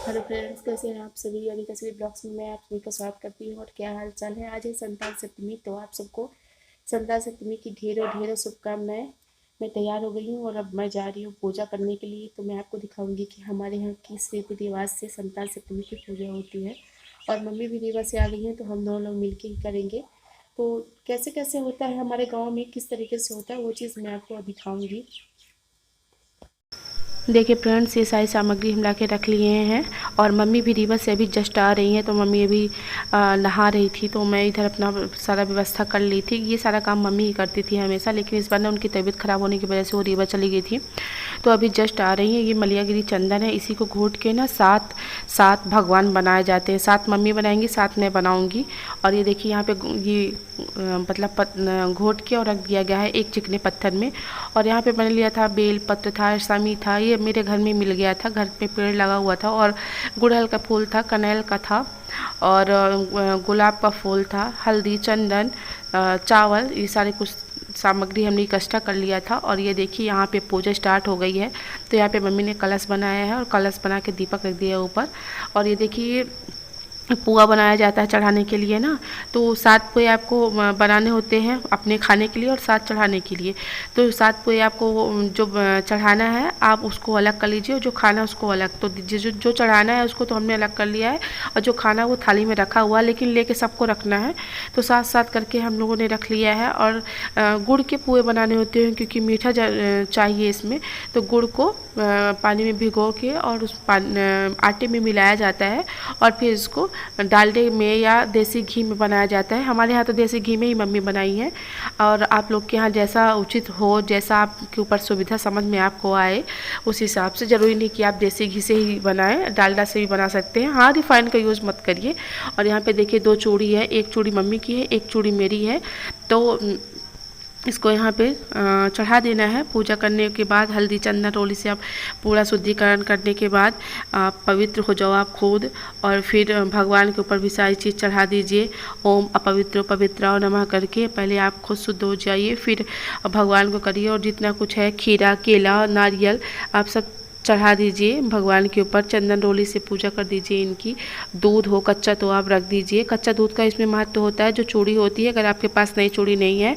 Hello friends, कैसे हैं आप सभी। अनिका सभी ब्लॉग्स में मैं आप सभी का स्वागत करती हूँ। और क्या हाल चाल है। आज है संतान सप्तमी, तो आप सबको संतान सप्तमी की ढेरों ढेरों शुभकामनाएं। मैं तैयार हो गई हूँ और अब मैं जा रही हूँ पूजा करने के लिए। तो मैं आपको दिखाऊंगी कि हमारे यहाँ किस रीति रिवाज से संतान सप्तमी की पूजा होती है। और मम्मी भी रीवा से आ गई हैं, तो हम दोनों लोग मिलकर ही करेंगे। तो कैसे कैसे होता है हमारे गाँव में, किस तरीके से होता है, वो चीज़ मैं आपको दिखाऊँगी। देखिए फ्रेंड्स, ये सारी सामग्री हम ला के रख लिए हैं। और मम्मी भी रीवा से अभी जस्ट आ रही हैं, तो मम्मी अभी नहा रही थी, तो मैं इधर अपना सारा व्यवस्था कर ली थी। ये सारा काम मम्मी ही करती थी हमेशा, लेकिन इस बार ना उनकी तबीयत ख़राब होने की वजह से वो रीवा चली गई थी। तो अभी जस्ट आ रही हैं। ये मलियागिरी चंदन है, इसी को घोट के ना सात सात भगवान बनाए जाते हैं। सात मम्मी बनाएंगी, सात मैं बनाऊंगी। और ये देखिए यहाँ पे ये मतलब घोट के और रख दिया गया है एक चिकने पत्थर में। और यहाँ पे मैंने लिया था बेल पत्र था, समी था, ये मेरे घर में मिल गया था, घर पे पेड़ लगा हुआ था। और गुड़हल का फूल था, कनैल का था, और गुलाब का फूल था, हल्दी, चंदन, चावल, ये सारे कुछ सामग्री हमने इकट्ठा कर लिया था। और ये देखिए यहाँ पे पूजा स्टार्ट हो गई है। तो यहाँ पे मम्मी ने कलश बनाया है और कलश बना के दीपक रख दिया है ऊपर। और ये देखिए पुआ बनाया जाता है चढ़ाने के लिए ना। तो 7 पुए आपको बनाने होते हैं अपने खाने के लिए और 7 चढ़ाने के लिए। तो 7 पुए आपको जो चढ़ाना है आप उसको अलग कर लीजिए, और जो खाना उसको अलग। तो जो चढ़ाना है उसको तो हमने अलग कर लिया है, और जो खाना वो थाली में रखा हुआ है, लेकिन लेके सबको रखना है। तो साथ साथ करके हम लोगों ने रख लिया है। और गुड़ के पुए बनाने होते हैं, क्योंकि मीठा चाहिए इसमें। तो गुड़ को पानी में भिगो के और उस आटे में मिलाया जाता है, और फिर इसको डालडे में या देसी घी में बनाया जाता है। हमारे यहाँ तो देसी घी में ही मम्मी बनाई है। और आप लोग के यहाँ जैसा उचित हो, जैसा आपके ऊपर सुविधा समझ में आपको आए, उस हिसाब से। ज़रूरी नहीं कि आप देसी घी से ही बनाएं, डालडा से भी बना सकते हैं। हाँ, रिफाइंड का यूज़ मत करिए। और यहाँ पे देखिए 2 चूड़ी है, एक चूड़ी मम्मी की है, एक चूड़ी मेरी है। तो इसको यहाँ पे चढ़ा देना है। पूजा करने के बाद हल्दी चंदन रोली से आप पूरा शुद्धिकरण करने के बाद आप पवित्र हो जाओ आप खुद। और फिर भगवान के ऊपर भी सारी चीज़ चढ़ा दीजिए। ओम अपवित्रो पवित्राओ नमः करके पहले आप खुद शुद्ध हो जाइए, फिर भगवान को करिए। और जितना कुछ है खीरा, केला, नारियल, आप सब चढ़ा दीजिए भगवान के ऊपर। चंदन रोली से पूजा कर दीजिए इनकी। दूध हो कच्चा तो आप रख दीजिए। कच्चा दूध का इसमें महत्व होता है। जो चूड़ी होती है, अगर आपके पास नई चूड़ी नहीं है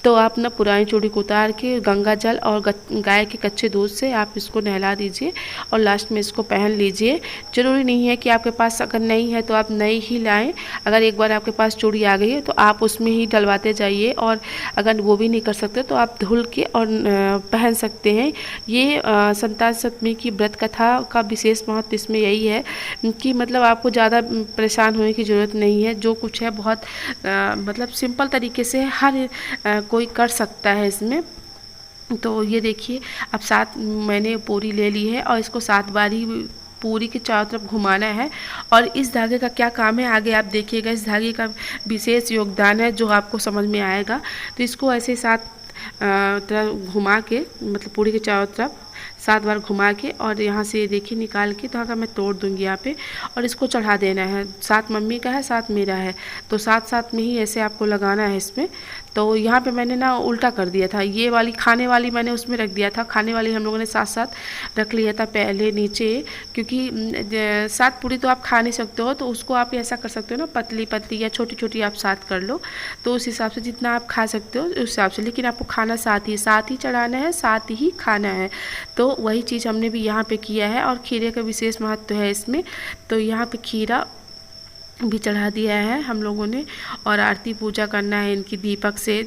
तो आप ना पुरानी चूड़ी को उतार के गंगा जल और गाय के कच्चे दूध से आप इसको नहला दीजिए, और लास्ट में इसको पहन लीजिए। ज़रूरी नहीं है कि आपके पास अगर नहीं है तो आप नई ही लाएं। अगर एक बार आपके पास चूड़ी आ गई है तो आप उसमें ही डलवाते जाइए। और अगर वो भी नहीं कर सकते तो आप धुल के और पहन सकते हैं। ये संतान सप्तमी की व्रत कथा का विशेष महत्व इसमें यही है कि मतलब आपको ज़्यादा परेशान होने की ज़रूरत नहीं है। जो कुछ है बहुत मतलब सिंपल तरीके से हर कोई कर सकता है इसमें। तो ये देखिए अब 7 मैंने पूरी ले ली है, और इसको 7 बार ही पूरी के चारों तरफ घुमाना है। और इस धागे का क्या काम है आगे आप देखिएगा। इस धागे का विशेष योगदान है जो आपको समझ में आएगा। तो इसको ऐसे 7 तरफ घुमा के, मतलब पूरी के चारों तरफ 7 बार घुमा के, और यहाँ से देखिए निकाल के धागा मैं तोड़ दूँगी यहाँ पे। और इसको चढ़ा देना है। 7 मम्मी का है, 7 मेरा है, तो 7 में ही ऐसे आपको लगाना है इसमें। तो यहाँ पे मैंने ना उल्टा कर दिया था, ये वाली खाने वाली मैंने उसमें रख दिया था। खाने वाली हम लोगों ने साथ साथ रख लिया था पहले नीचे, क्योंकि 7 पूरी तो आप खा नहीं सकते हो, तो उसको आप ऐसा कर सकते हो ना, पतली पतली या छोटी छोटी आप 7 कर लो। तो उस हिसाब से जितना आप खा सकते हो उस हिसाब से, लेकिन आपको खाना साथ ही चढ़ाना है, साथ ही खाना है। तो वही चीज़ हमने भी यहाँ पे किया है। और खीरे का विशेष महत्व है इसमें। तो यहाँ पे खीरा भी चढ़ा दिया है हम लोगों ने। और आरती पूजा करना है इनकी दीपक से,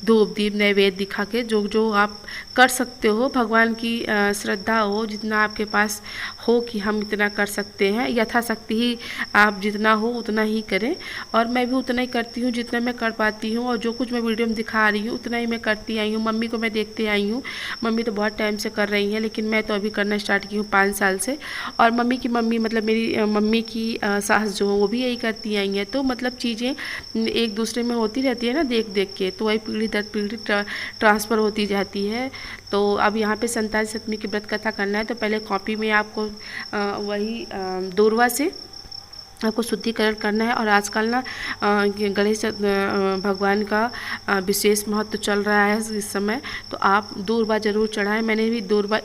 धूप दीप नैवेद्य दिखा के। जो जो आप कर सकते हो, भगवान की श्रद्धा हो, जितना आपके पास हो कि हम इतना कर सकते हैं, यथाशक्ति ही आप जितना हो उतना ही करें। और मैं भी उतना ही करती हूँ जितना मैं कर पाती हूँ। और जो कुछ मैं वीडियो में दिखा रही हूँ उतना ही मैं करती आई हूँ। मम्मी को मैं देखते आई हूँ, मम्मी तो बहुत टाइम से कर रही हैं, लेकिन मैं तो अभी करना स्टार्ट की हूँ 5 साल से। और मम्मी की मम्मी मतलब मेरी मम्मी की सास जो वो भी यही करती आई हैं। तो मतलब चीज़ें एक दूसरे में होती रहती है ना, देख देख के, तो वही पीढ़ी दर पीढ़ी ट्रांसफ़र होती जाती है। तो अब यहाँ पे संतान सप्तमी की व्रत कथा करना है। तो पहले कॉपी में आपको वही दूरवा से आपको शुद्धिकरण करना है। और आजकल ना गणेश भगवान का विशेष महत्व चल रहा है इस समय, तो आप दूर्वा ज़रूर चढ़ाएं। मैंने भी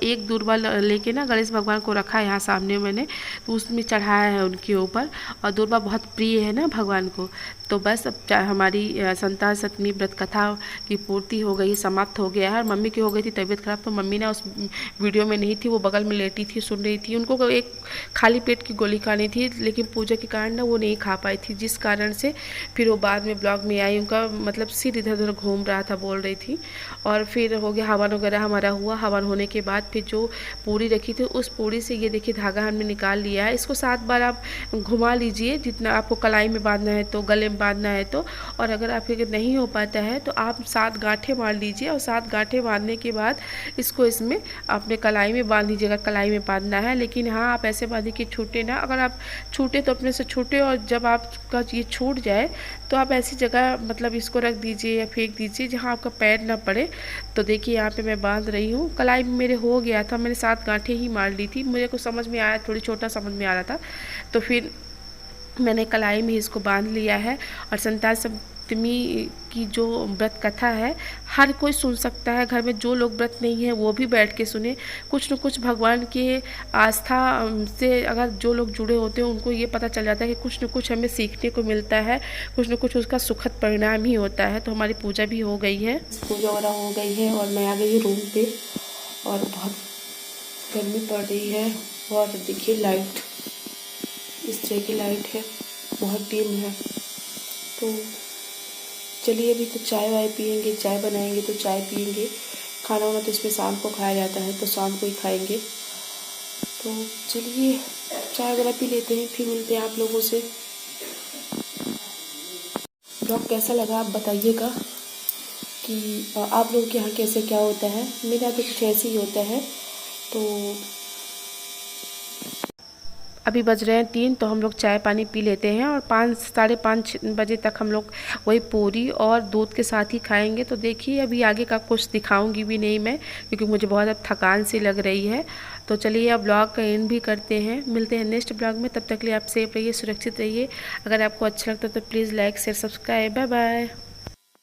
एक दूर्वा लेके ना गणेश भगवान को रखा है यहाँ सामने मैंने, तो उसमें चढ़ाया है उनके ऊपर। और दूर्वा बहुत प्रिय है ना भगवान को। तो बस अब हमारी संतान सतमी व्रत कथा की पूर्ति हो गई, समाप्त हो गया है। और मम्मी की हो गई थी तबीयत खराब, तो मम्मी ना उस वीडियो में नहीं थी, वो बगल में लेटी थी, सुन रही थी। उनको एक खाली पेट की गोली खानी थी, लेकिन पूजा के कारण ना वो नहीं खा पाई थी, जिस कारण से फिर वो बाद में ब्लॉग में आई। उनका मतलब सिर इधर उधर घूम रहा था, बोल रही थी। और फिर हो गया हवन वगैरह हमारा हुआ। हवन होने के बाद फिर जो पूरी रखी थी, उस पूरी से ये देखिए धागा हमने निकाल लिया है। इसको 7 बार आप घुमा लीजिए, जितना आपको कलाई में बांधना है तो, गले में बांधना है तो। और अगर आपके नहीं हो पाता है तो आप 7 गांठें मार लीजिए, और 7 गांठें बांधने के बाद इसको इसमें अपने कलाई में बांध लीजिएगा। कलाई में बांधना है, लेकिन हाँ आप ऐसे बांधिए कि छूटे ना। अगर आप छूटे तो अपने से छूटे, और जब आपका ये छूट जाए तो आप ऐसी जगह मतलब इसको रख दीजिए या फेंक दीजिए जहाँ आपका पैर ना पड़े। तो देखिए यहाँ पे मैं बांध रही हूँ। कलाई में मेरे हो गया था, मैंने 7 गांठें ही मार ली थी। मुझे कुछ समझ में आया, थोड़ी छोटा समझ में आ रहा था, तो फिर मैंने कलाई में इसको बांध लिया है। और संतान सप्तमी की जो व्रत कथा है हर कोई सुन सकता है। घर में जो लोग व्रत नहीं है वो भी बैठ के सुने। कुछ न कुछ भगवान के आस्था से अगर जो लोग जुड़े होते हैं उनको ये पता चल जाता है कि कुछ न कुछ हमें सीखने को मिलता है, कुछ न कुछ उसका सुखद परिणाम ही होता है। तो हमारी पूजा भी हो गई है, पूजा वगैरह हो गई है, और मैं आ गई रूम पे। और बहुत गर्मी पड़ रही है। और देखिए लाइट इस तरह की लाइट है, बहुत डिम है। तो चलिए अभी तो चाय वाय पियेंगे, चाय बनाएंगे तो चाय पियेंगे। खाना वाना तो इसमें शाम को खाया जाता है, तो शाम को ही खाएंगे। तो चलिए चाय वगैरह पी लेते हैं, फिर मिलते हैं आप लोगों से। ब्लॉग कैसा लगा आप बताइएगा कि आप लोगों के यहाँ कैसे क्या होता है। मेरे यहाँ तो कुछ ऐसे ही होता है। तो अभी बज रहे हैं 3, तो हम लोग चाय पानी पी लेते हैं, और 5 साढ़े 5 बजे तक हम लोग वही पूरी और दूध के साथ ही खाएंगे। तो देखिए अभी आगे का कुछ दिखाऊंगी भी नहीं मैं, क्योंकि मुझे बहुत अब थकान सी लग रही है। तो चलिए अब ब्लॉग का एंड भी करते हैं, मिलते हैं नेक्स्ट ब्लॉग में। तब तक के लिए आप सेफ रहिए, सुरक्षित रहिए। अगर आपको अच्छा लगता है तो please like share subscribe. Bye bye.